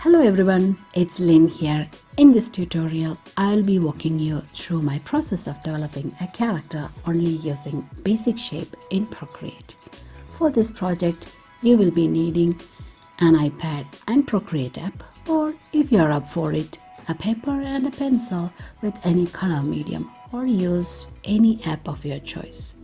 Hello everyone, it's Lynn here. In this tutorial, I'll be walking you through my process of developing a character only using basic shape in Procreate. For this project, you will be needing an iPad and Procreate app, or if you're up for it, a paper and a pencil with any color medium, or use any app of your choice.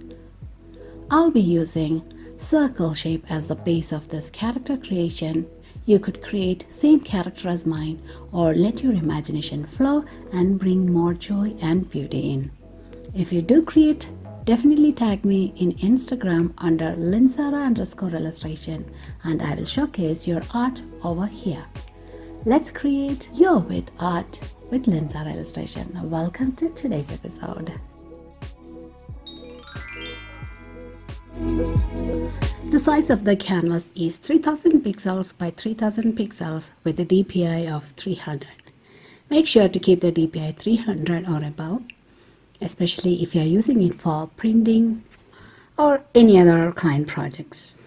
I'll be using circle shape as the base of this character creation. You could create same character as mine or let your imagination flow and bring more joy and beauty in. If you do create, definitely tag me in Instagram under linsara_illustration and I will showcase your art over here. Let's create your with art with Linsara Illustration. Welcome to today's episode. The size of the canvas is 3000 pixels by 3000 pixels with a DPI of 300. Make sure to keep the DPI 300 or above, especially if you are using it for printing or any other client projects.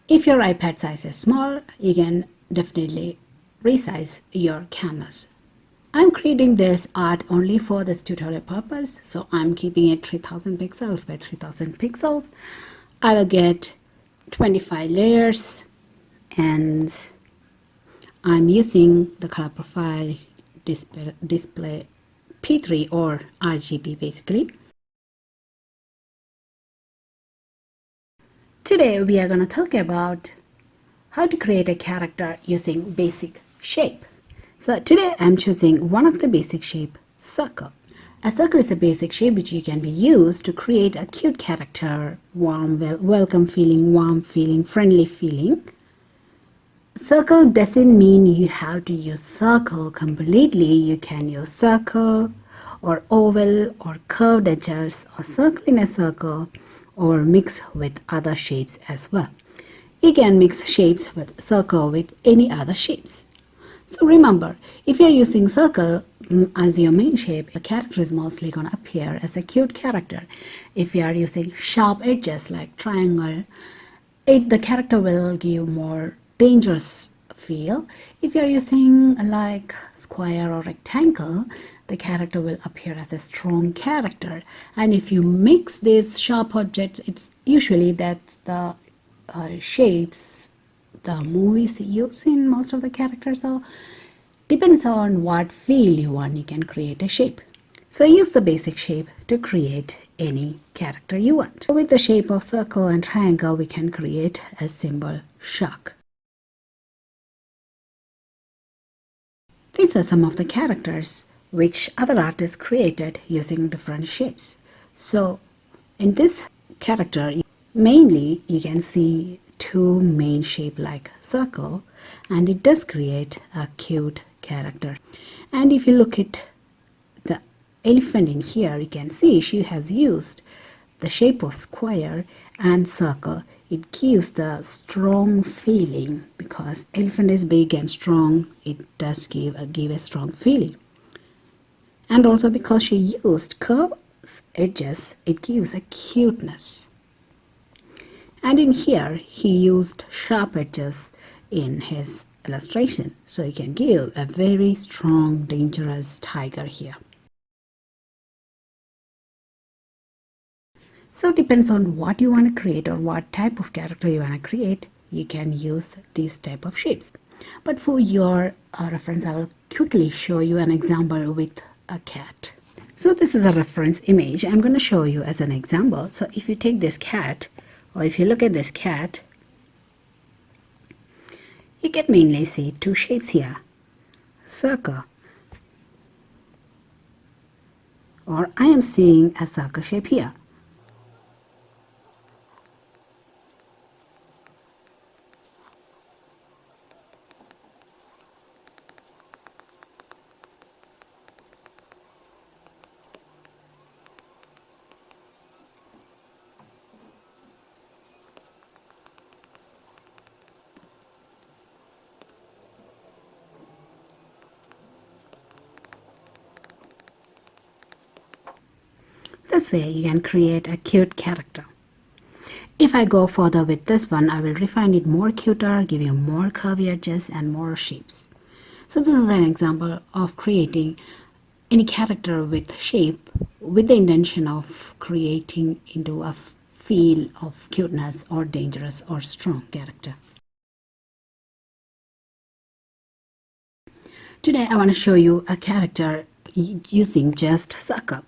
If your iPad size is small, you can definitely resize your canvas. I'm creating this art only for this tutorial purpose, so I'm keeping it 3000 pixels by 3000 pixels. I will get 25 layers and I'm using the color profile display P3 or RGB basically. Today we are going to talk about how to create a character using basic shape. So today I'm choosing one of the basic shape, circle. A circle is a basic shape which you can be used to create a cute character, warm, welcome feeling, warm feeling, friendly feeling. Circle doesn't mean you have to use circle completely. You can use circle or oval or curved edges or circle in a circle or mix with other shapes as well. You can mix shapes with circle with any other shapes. So remember, if you're using circle as your main shape, the character is mostly going to appear as a cute character. If you are using sharp edges like triangle, the character will give more dangerous feel. If you're using like square or rectangle, the character will appear as a strong character. And if you mix these sharp objects, it's usually that's the shapes the movies use in most of the characters. So depends on what feel you want, you can create a shape. So use the basic shape to create any character you want. With the shape of circle and triangle, we can create a symbol shark. These are some of the characters which other artists created using different shapes. So in this character, mainly you can see two main shape like circle, and it does create a cute character. And if you look at the elephant in here, you can see she has used the shape of square and circle. It gives the strong feeling because elephant is big and strong. It does give a strong feeling. And also because she used curved edges, it gives a cuteness. And in here, he used sharp edges in his illustration. So you can give a very strong, dangerous tiger here. So it depends on what you want to create or what type of character you want to create. You can use these type of shapes. But for your reference, I will quickly show you an example with a cat. So this is a reference image. I'm going to show you as an example. So if you take this cat, or if you look at this cat, you can mainly see two shapes here, circle, or I am seeing a circle shape here. This way you can create a cute character. If I go further with this one, I will refine it more cuter, give you more curvy edges and more shapes. So this is an example of creating any character with shape with the intention of creating into a feel of cuteness or dangerous or strong character. Today I want to show you a character using just circle.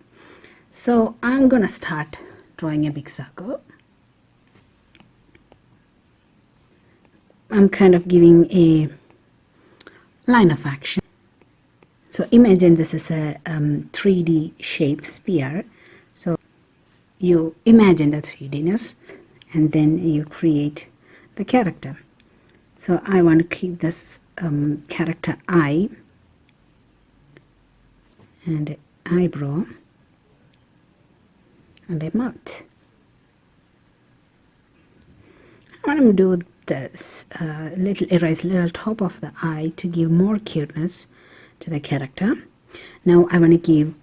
So I'm gonna start drawing a big circle. I'm kind of giving a line of action. So imagine this is a 3D shape sphere. So you imagine the 3Dness and then you create the character. So I want to keep this character eye and eyebrow and a mouth. I want to do this erase little top of the eye to give more cuteness to the character. Now I want to give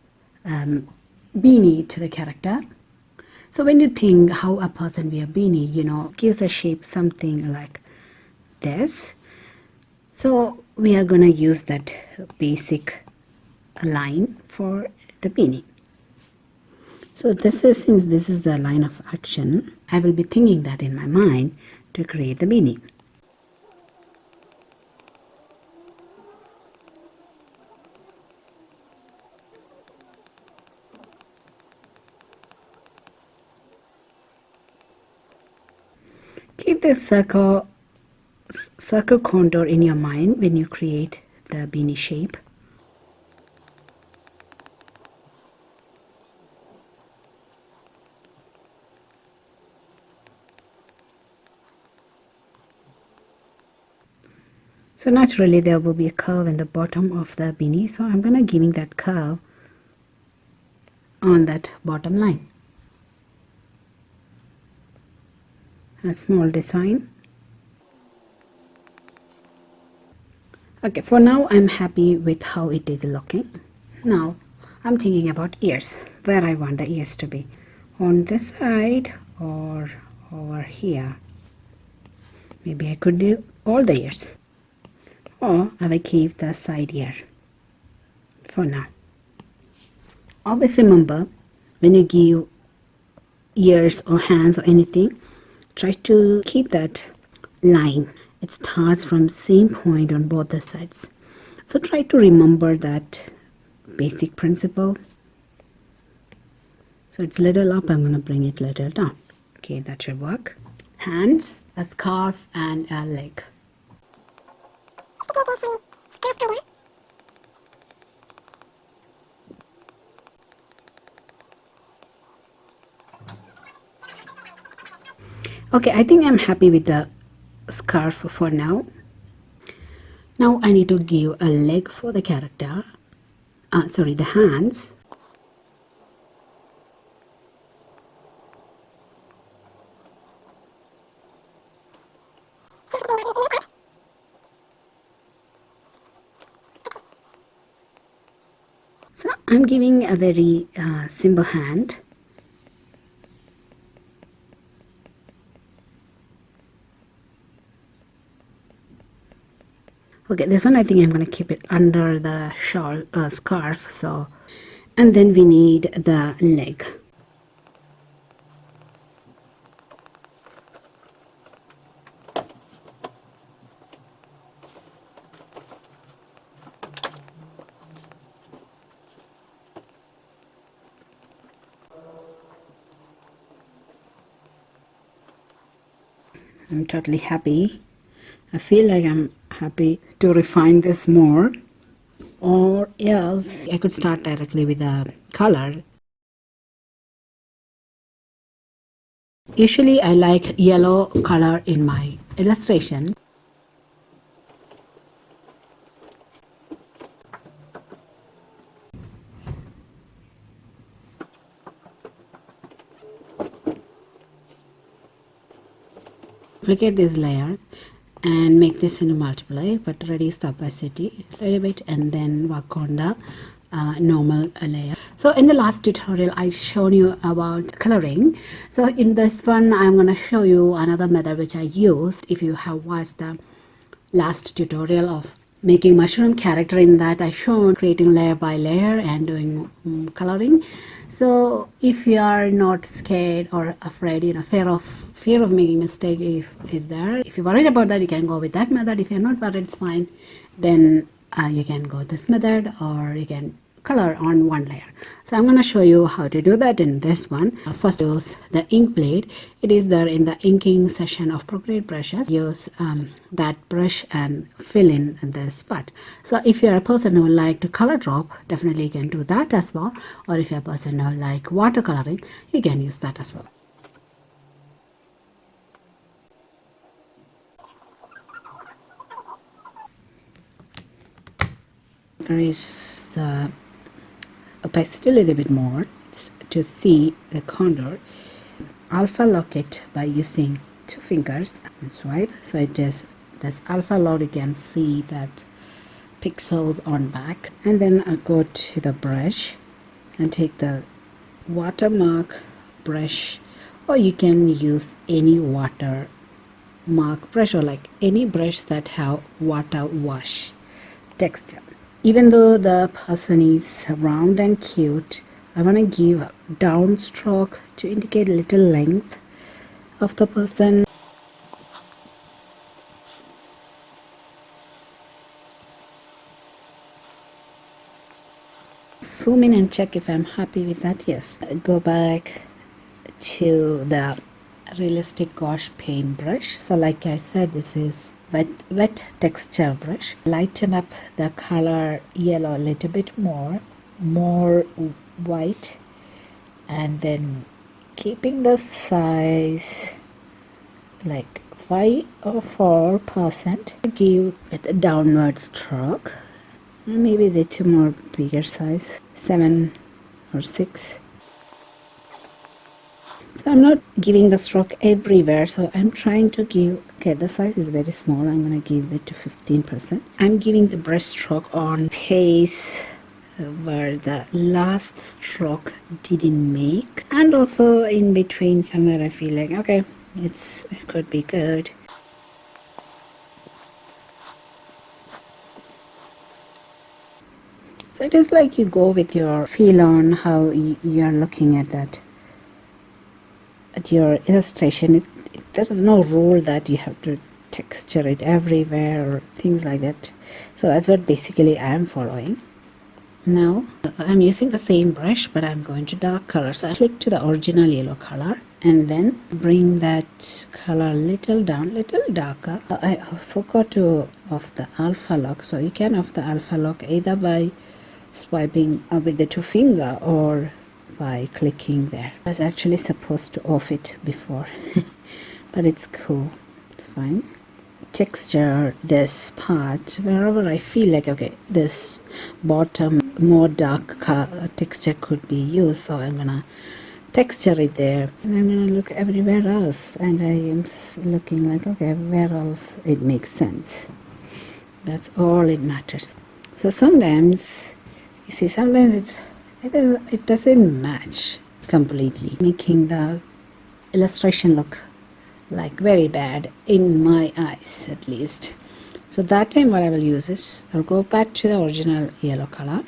beanie to the character. So when you think how a person wear beanie, you know, gives a shape something like this. So we are gonna use that basic line for the beanie. So since this is the line of action, I will be thinking that in my mind to create the beanie. Keep the circle contour in your mind when you create the beanie shape. So naturally there will be a curve in the bottom of the beanie, so I'm gonna giving that curve on that bottom line. A small design. Okay, for now I'm happy with how it is looking. Now I'm thinking about ears, where I want the ears to be, on this side or over here. Maybe I could do all the ears, or I will keep the side ear for now. Always remember, when you give ears or hands or anything, try to keep that line. It starts from same point on both the sides. So try to remember that basic principle. So it's little up, I'm going to bring it little down. Okay, that should work. Hands, a scarf and a leg. Okay, I think I'm happy with the scarf for now. Now I need to give a leg for the character. Sorry, the hands. So I'm giving a very simple hand. Okay, this one I think I'm going to keep it under the shawl scarf. So, and then we need the leg. I'm totally happy. I feel like I'm happy to refine this more, or else I could start directly with a color. Usually I like yellow color in my illustration. Duplicate this layer and make this into multiply, but reduce the opacity a little bit and then work on the normal layer. So in the last tutorial I showed you about coloring. So in this one I'm going to show you another method which I used. If you have watched the last tutorial of making mushroom character. In that I shown creating layer by layer and doing coloring. So if you are not scared or afraid, fear of making mistake is there, if you're worried about that, you can go with that method. If you're not worried, it's fine. Then you can go this method, or you can color on one layer. So I'm going to show you how to do that in this one. First, use the ink blade. It is there in the inking section of Procreate brushes. Use that brush and fill in this spot. So if you're a person who like to color drop, definitely you can do that as well. Or if you're a person who like watercoloring, you can use that as well. Increase the opacity a little bit more to see the contour. Alpha lock it by using 2 fingers and swipe, so it does alpha lock. You can see that pixels on back, and then I go to the brush and take the watermark brush, or you can use any watermark brush, or like any brush that have water wash texture. Even though the person is round and cute, I want to give a down stroke to indicate a little length of the person. Zoom in and check if I'm happy with that. Yes. Go back to the realistic gouache paint brush. So like I said, this is wet texture brush. Lighten up the color yellow a little bit more white, and then keeping the size like 5 or 4%. Give with a downward stroke, maybe a little more bigger size, 7 or 6. So I'm not giving the stroke everywhere, so I'm trying to give, okay, the size is very small, I'm going to give it to 15%. I'm giving the brush stroke on place where the last stroke didn't make, and also in between somewhere I feel like, okay, it could be good. So it is like you go with your feel on how you are looking at that, at your illustration. There is no rule that you have to texture it everywhere or things like that. So that's what basically I am following. Now I'm using the same brush, but I'm going to dark color. So I click to the original yellow color and then bring that color little down, little darker. I forgot to off the alpha lock, so you can off the alpha lock either by swiping with the 2 finger or by clicking there. I was actually supposed to off it before but it's cool, it's fine. Texture this part wherever I feel like, okay, this bottom more dark texture could be used, so I'm gonna texture it there, and I'm gonna look everywhere else, and I am looking like, okay, where else it makes sense. That's all it matters. So sometimes you see, sometimes it doesn't match completely, making the illustration look like very bad in my eyes, at least. So that time what I will use is, I'll go back to the original yellow color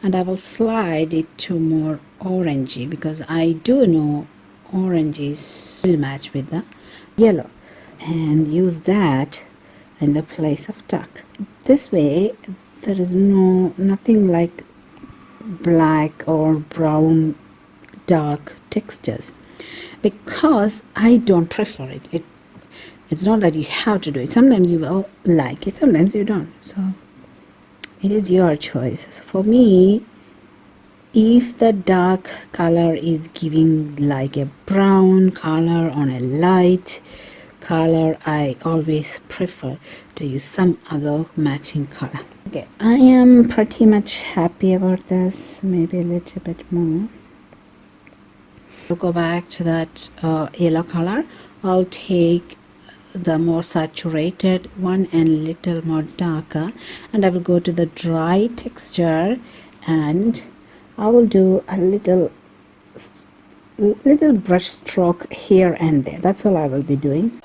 and I will slide it to more orangey, because I do know oranges will match with the yellow, and use that in the place of dark. This way there is nothing like black or brown dark textures, because I don't prefer it. It's not that you have to do it. Sometimes you will like it, sometimes you don't. So it is your choice. So for me, if the dark color is giving like a brown color on a light color, I always prefer to use some other matching color. Okay, I am pretty much happy about this, maybe a little bit more. I'll go back to that yellow color. I'll take the more saturated one and little more darker, and I will go to the dry texture, and I will do a little brush stroke here and there. That's all I will be doing.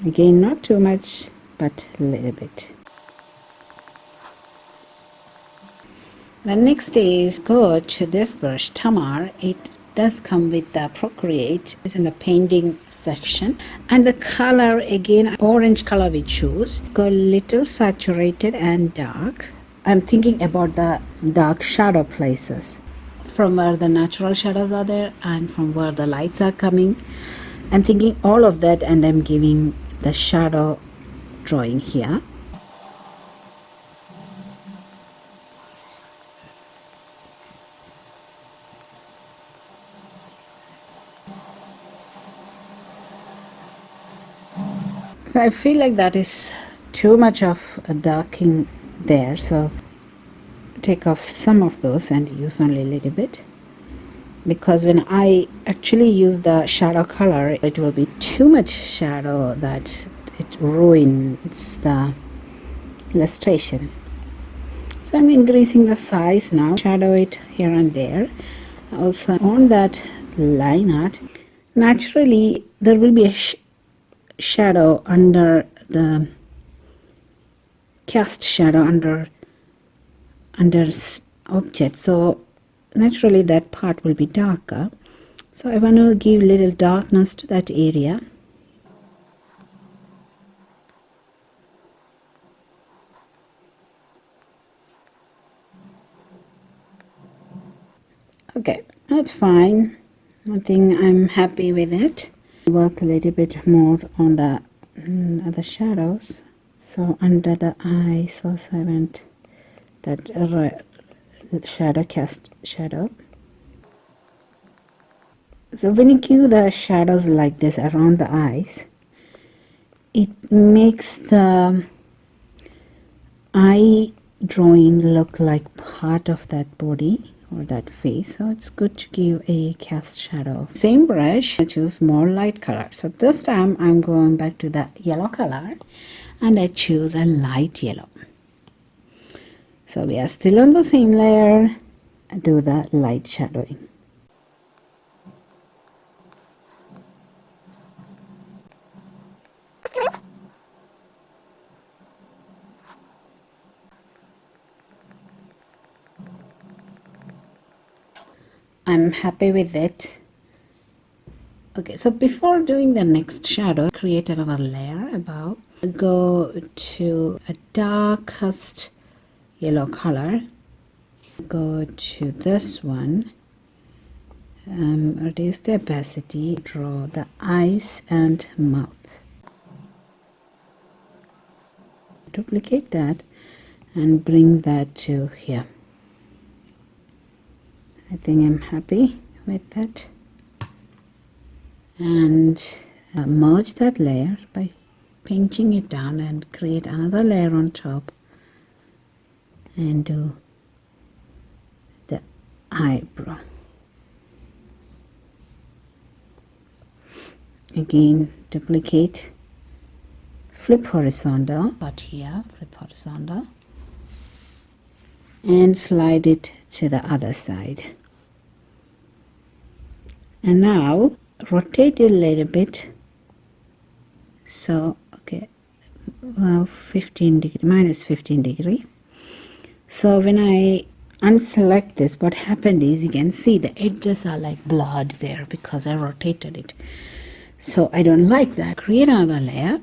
Again, not too much, but a little bit. The next is go to this brush, Tamar. It does come with the Procreate. It's in the painting section. And the color, again, orange color we choose. Go little saturated and dark. I'm thinking about the dark shadow places. From where the natural shadows are there and from where the lights are coming. I'm thinking all of that, and I'm giving the shadow drawing here. So I feel like that is too much of a darking there, so take off some of those and use only a little bit, because when I actually use the shadow color, it will be too much shadow that it ruins the illustration. So I'm increasing the size now, shadow it here and there. Also on that line art, naturally there will be a shadow under the cast shadow under object, so naturally that part will be darker. So I want to give little darkness to that area. Okay, that's fine. I think I'm happy with it. Work a little bit more on the other shadows. So under the eyes also I want that shadow, cast shadow. So when you give the shadows like this around the eyes, it makes the eye drawing look like part of that body or that face. So it's good to give a cast shadow. Same brush, I choose more light color. So this time I'm going back to the yellow color and I choose a light yellow. So we are still on the same layer. Do the light shadowing. I'm happy with it. Okay, so before doing the next shadow, create another layer above. Go to a darkest yellow color. Go to this one. Reduce the opacity. Draw the eyes and mouth. Duplicate that and bring that to here. I think I'm happy with that. And merge that layer by pinching it down and create another layer on top and do the eyebrow. Again, duplicate, flip horizontal, but here flip horizontal and slide it to the other side. And now rotate it a little bit. So okay, 15 degree, minus 15 degree. So when I unselect this, what happened is you can see the edges are like blurred there because I rotated it. So I don't like that. Create another layer.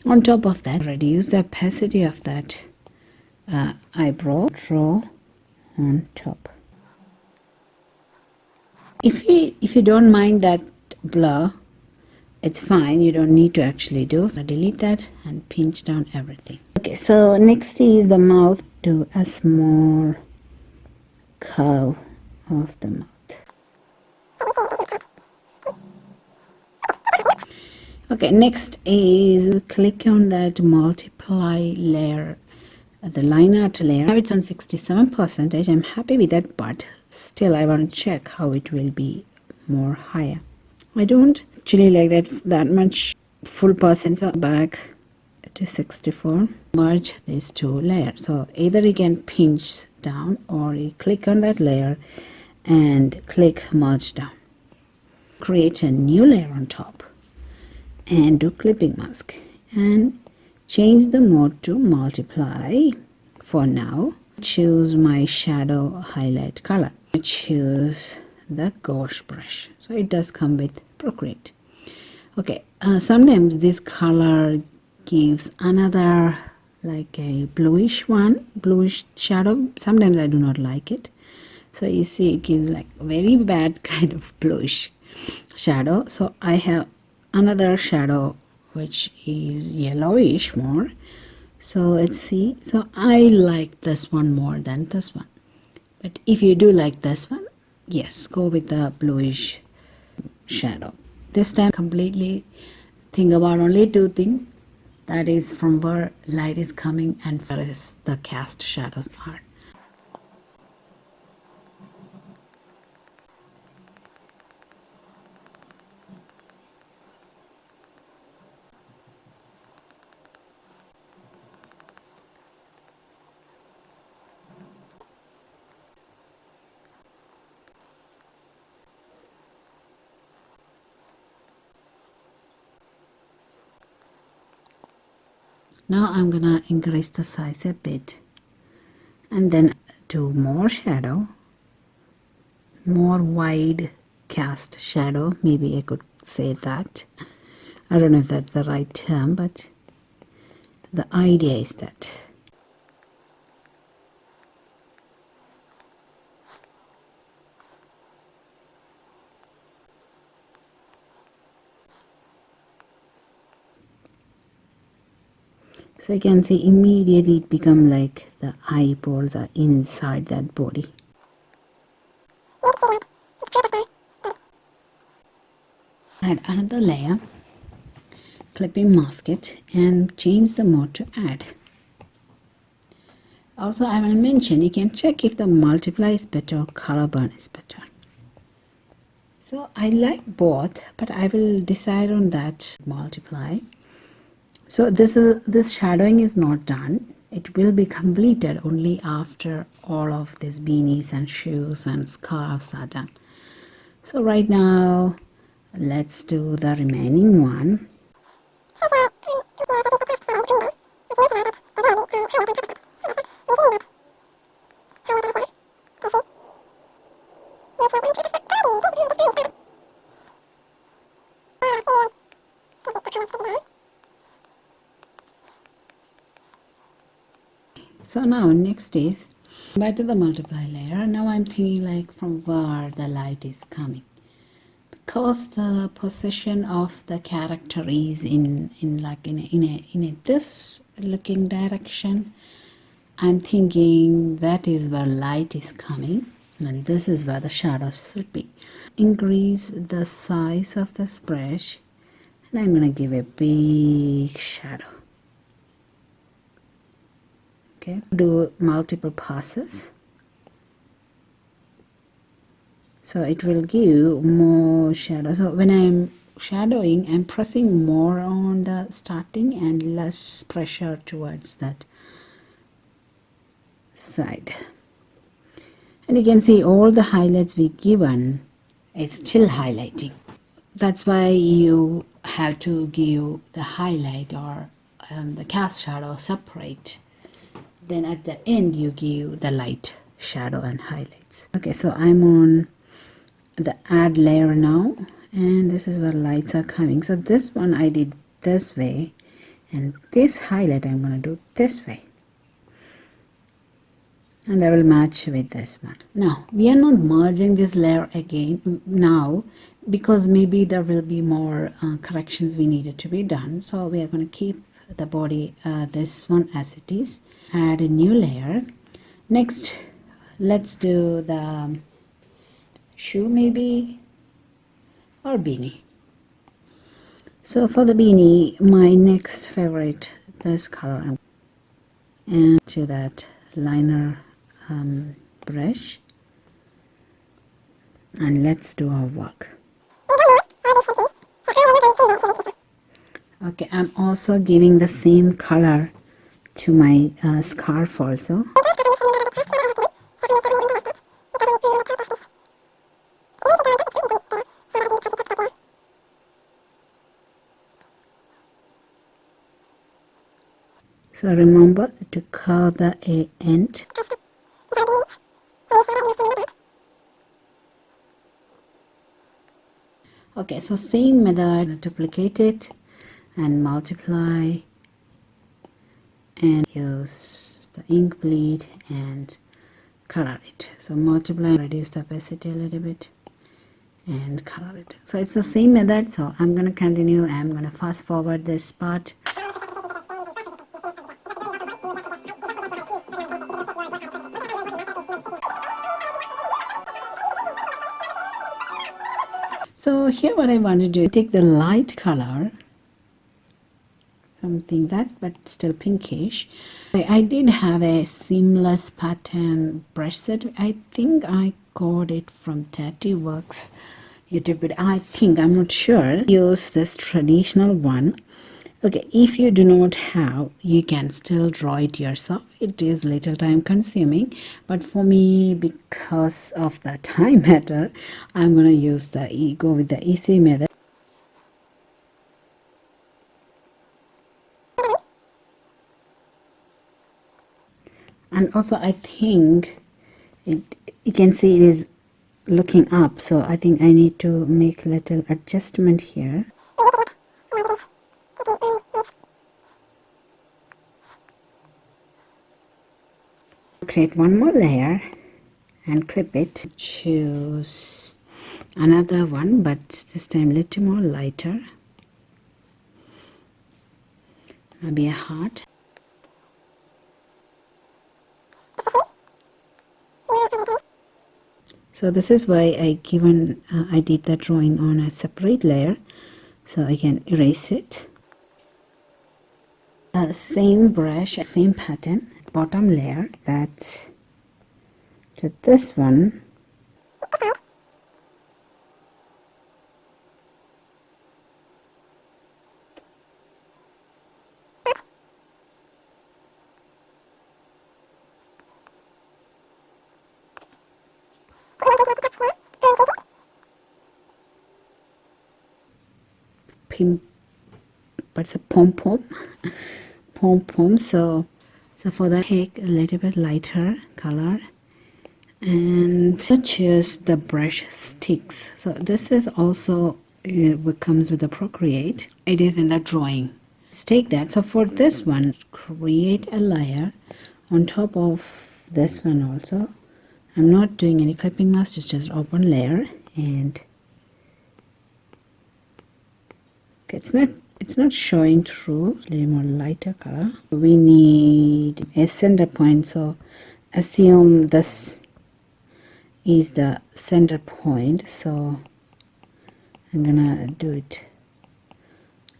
On top of that, reduce the opacity of that eyebrow. Draw on top. If you don't mind that blur, it's fine. You don't need to actually do. So delete that and pinch down everything. Okay, so next is the mouth. Do a small curve of the mouth. Okay, next is click on that multiply layer, the line art layer. Now it's on 67%. I'm happy with that, but still I want to check how it will be more higher. I don't actually like that much full percent. So back to 64. Merge these two layers. So either you can pinch down or you click on that layer and click merge down. Create a new layer on top and do clipping mask and change the mode to multiply for now. Choose my shadow highlight color. Choose the gouache brush. So it does come with Procreate. Okay, sometimes this color gives another like a bluish shadow. Sometimes I do not like it. So you see it gives like very bad kind of bluish shadow. So I have another shadow which is yellowish more. So let's see. So I like this one more than this one. But if you do like this one, yes, go with the bluish shadow. This time completely think about only two things, that is from where light is coming and where is the cast shadows are. Now I'm gonna increase the size a bit and then do more shadow, more wide cast shadow, maybe I could say that. I don't know if that's the right term, but the idea is that. So you can see immediately it become like the eyeballs are inside that body. Add another layer, clipping mask it and change the mode to add. Also I will mention you can check if the multiply is better or color burn is better. So I like both, but I will decide on that multiply. So this shadowing is not done. It will be completed only after all of these beanies and shoes and scarves are done. So right now let's do the remaining one. So now next is back to the multiply layer. Now I'm thinking like from where the light is coming, because the position of the character is in this looking direction. I'm thinking that is where light is coming and this is where the shadows should be. Increase the size of this brush and I'm going to give a big shadow. Okay, do multiple passes. So it will give more shadow. So when I'm shadowing, I'm pressing more on the starting and less pressure towards that side. And you can see all the highlights we given is still highlighting. That's why you have to give the highlight or the cast shadow separate. Then at the end you give the light shadow and highlights. Okay, so I'm on the add layer now and this is where lights are coming. So this one I did this way and this highlight I'm going to do this way. And I will match with this one. Now we are not merging this layer again now because maybe there will be more corrections we needed to be done. So we are going to keep the body this one as it is. Add a new layer. Next let's do the shoe maybe or beanie. So for the beanie, my next favorite, this color, and to that liner brush, and let's do our work. Okay, I'm also giving the same color to my scarf also. So remember to curve the end. Okay, so same method, duplicate it and multiply and use the ink bleed and color it. So multiply, reduce the opacity a little bit and color it. So it's the same method, so I'm going to continue. I'm going to fast forward this part. So here what I want to do, take the light color, something that but still pinkish. I did have a seamless pattern brush set. I think I got it from Tatty Works YouTube, but I'm not sure. Use this traditional one. Okay, if you do not have, you can still draw it yourself. It is little time consuming, but for me, because of the time matter, I'm gonna use go with the easy method. And also I think you can see it is looking up, so I think I need to make a little adjustment here. Create one more layer and clip it. Choose another one, but this time a little more lighter, maybe a heart. So this is why I did the drawing on a separate layer, so I can erase it. Same brush, same pattern, bottom layer, that to this one. But it's a pom-pom. Pom-pom. So for that, take a little bit lighter color and choose the brush sticks. So this is also what comes with the Procreate. It is in the drawing. Let's take that. So for this one, create a layer on top of this one also. I'm not doing any clipping mask, just open layer, and okay, it's not showing through. A little more lighter color. We need a center point, so assume this is the center point, so I'm gonna do it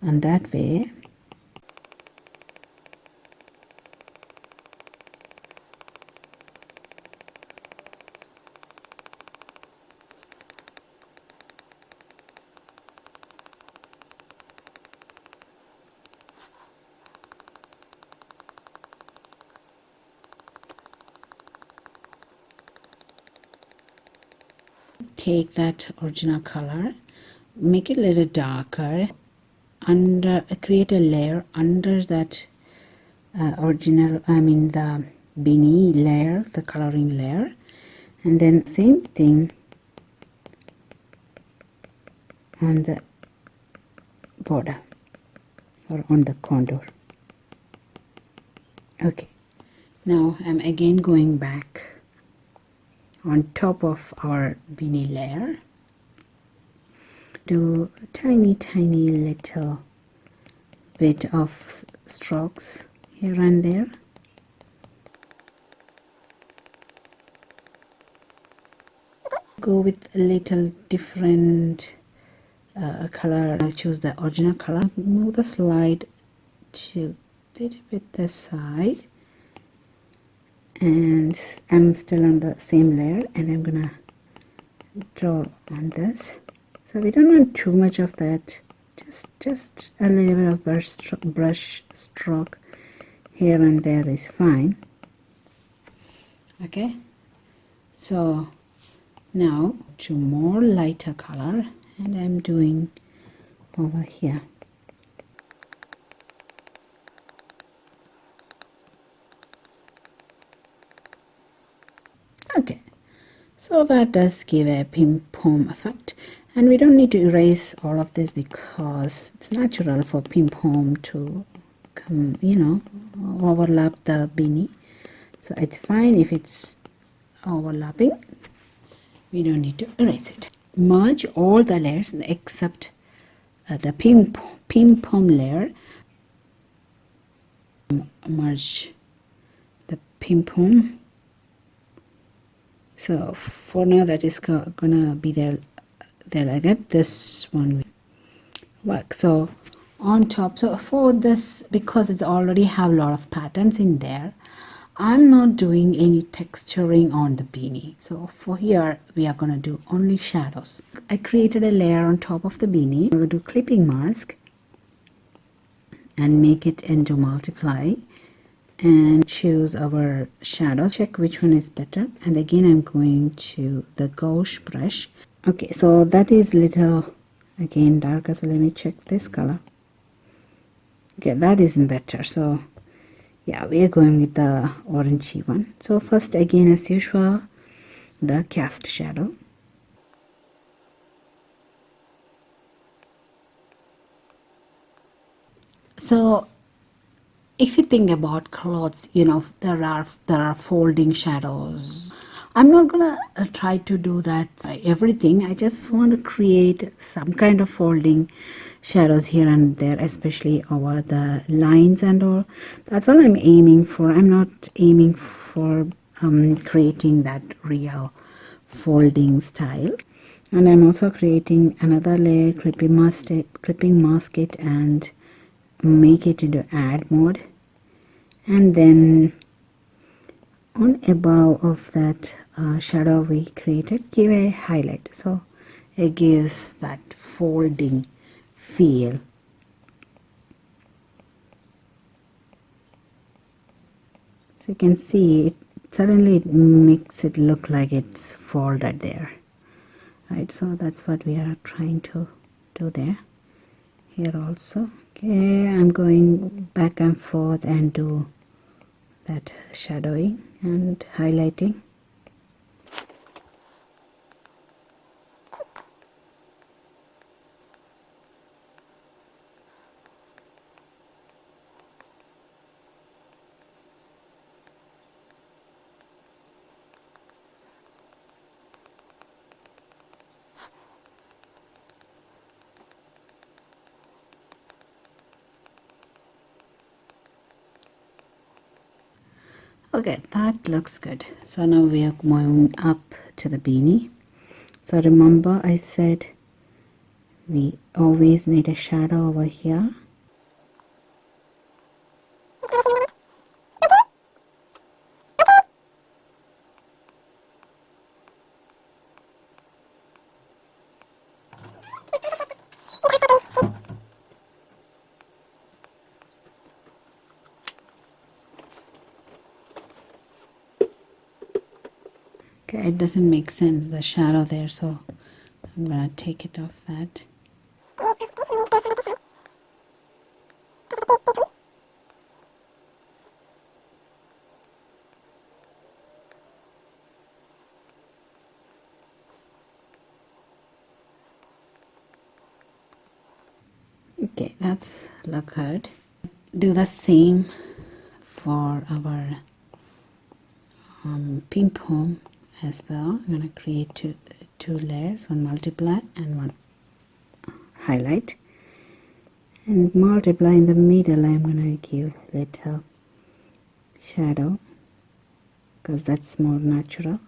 on that way. Take that original color, make it a little darker, create a layer under that the beanie layer, the coloring layer, and then same thing on the border or on the contour. Okay, now I'm again going back on top of our beanie layer, do a tiny little bit of strokes here and there. Go with a little different color. I choose the original color. Move the slide to a little bit this side, and I'm still on the same layer, and I'm gonna draw on this. So we don't want too much of that, just a little bit of brush stroke here and there is fine. Okay, so now to more lighter color, and I'm doing over here. So that does give a pim-pom effect, and we don't need to erase all of this because it's natural for pim-pom to come, overlap the beanie. So it's fine if it's overlapping. We don't need to erase it. Merge all the layers except the pim-pom layer. Merge the pim-pom. So for now that is gonna be there like that. This one will work. So on top, so for this, because it's already have a lot of patterns in there, I'm not doing any texturing on the beanie. So for here we are gonna do only shadows. I created a layer on top of the beanie. I'm gonna do clipping mask and make it into multiply and choose our shadow. Check which one is better, and again I'm going to the gouache brush. Okay, so that is little again darker, so let me check this color. Okay, that is better. So yeah, we are going with the orangey one. So first, again as usual, the cast shadow. So if you think about clothes, there are folding shadows. I'm not gonna try to do that everything. I just want to create some kind of folding shadows here and there, especially over the lines and all. That's all I'm aiming for. I'm not aiming for creating that real folding style. And I'm also creating another layer, clipping mask it and make it into add mode, and then on above of that shadow we created, give a highlight, so it gives that folding feel. So you can see it suddenly makes it look like it's folded there, right? So that's what we are trying to do there. Here also, okay, I'm going back and forth and do that shadowing and highlighting. Okay, that looks good. So now we are moving up to the beanie. So remember I said we always need a shadow over here. Okay, it doesn't make sense, the shadow there, so I'm gonna take it off that. Okay, that's look good. Do the same for our pim-pom as well. I'm gonna create two layers, one multiply and one highlight, and multiply in the middle. I'm gonna give little shadow because that's more natural,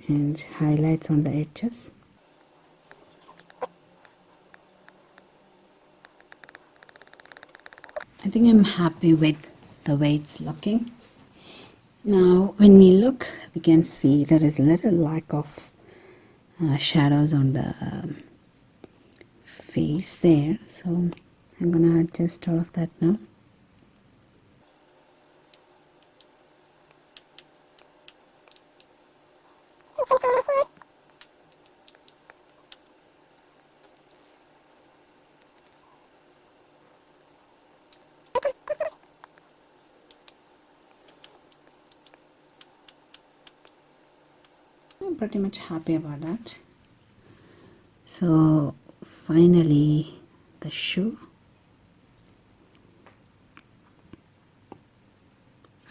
and highlights on the edges. I think I'm happy with the way it's looking. Now when we look, we can see there is a little lack of shadows on the face there, so I'm gonna adjust all of that now. pretty much happy about that. So finally the shoe.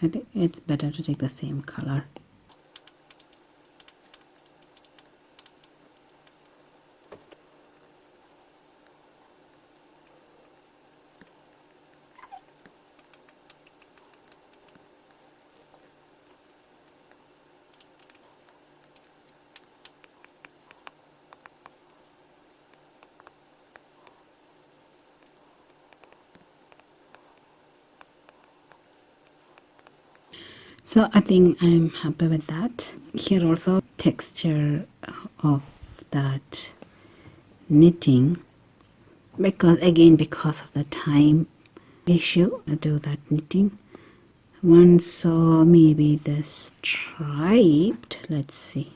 I think it's better to take the same color. So I think I'm happy with that. Here also texture of that knitting, because of the time issue, I do that knitting. One saw maybe the striped, let's see.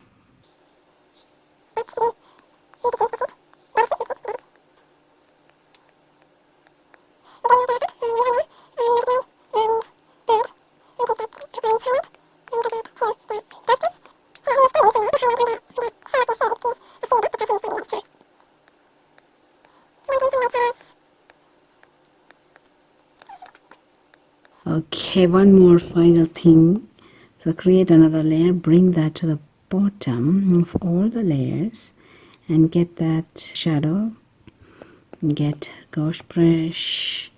Okay, one more final thing. So create another layer, bring that to the bottom of all the layers and get that shadow. Get gouache brush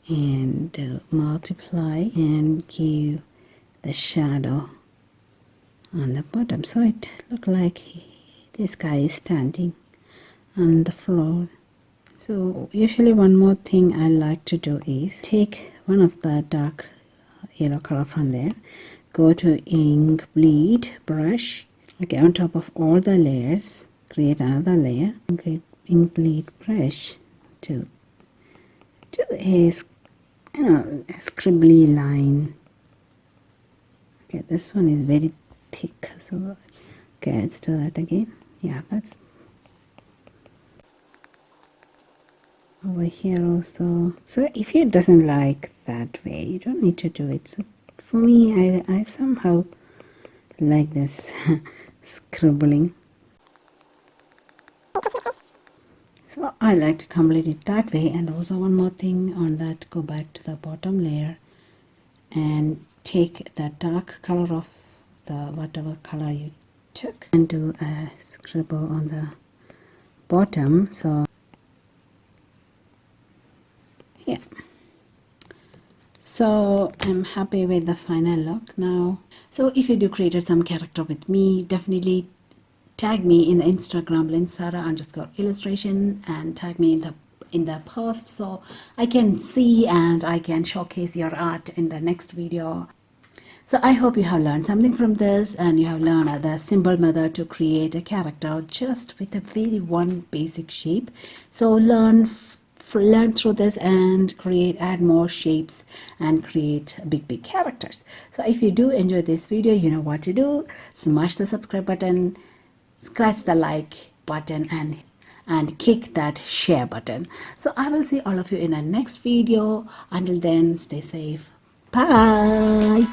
and multiply and give the shadow on the bottom, so it look like this guy is standing on the floor. So usually one more thing I like to do is take one of the dark yellow color from there, go to ink bleed brush, okay, on top of all the layers, create another layer, create ink bleed brush to do a scribbly line. Okay, this one is very thick, so okay, let's do that again. Yeah, that's over here also. So if you doesn't like that way, you don't need to do it. So for me, I somehow like this scribbling. So I like to complete it that way. And also one more thing on that, go back to the bottom layer and take the dark color of the whatever color you took and do a scribble on the bottom. So yeah, so I'm happy with the final look now. So if you do created some character with me, definitely tag me in the Instagram linsara_illustration and tag me in the post so I can see and I can showcase your art in the next video. So I hope you have learned something from this and you have learned the simple method to create a character just with a very one basic shape. So learn through this and add more shapes and create big characters. So if you do enjoy this video, you know what to do. Smash the subscribe button, scratch the like button and kick that share button. So I will see all of you in the next video. Until then, stay safe. Bye.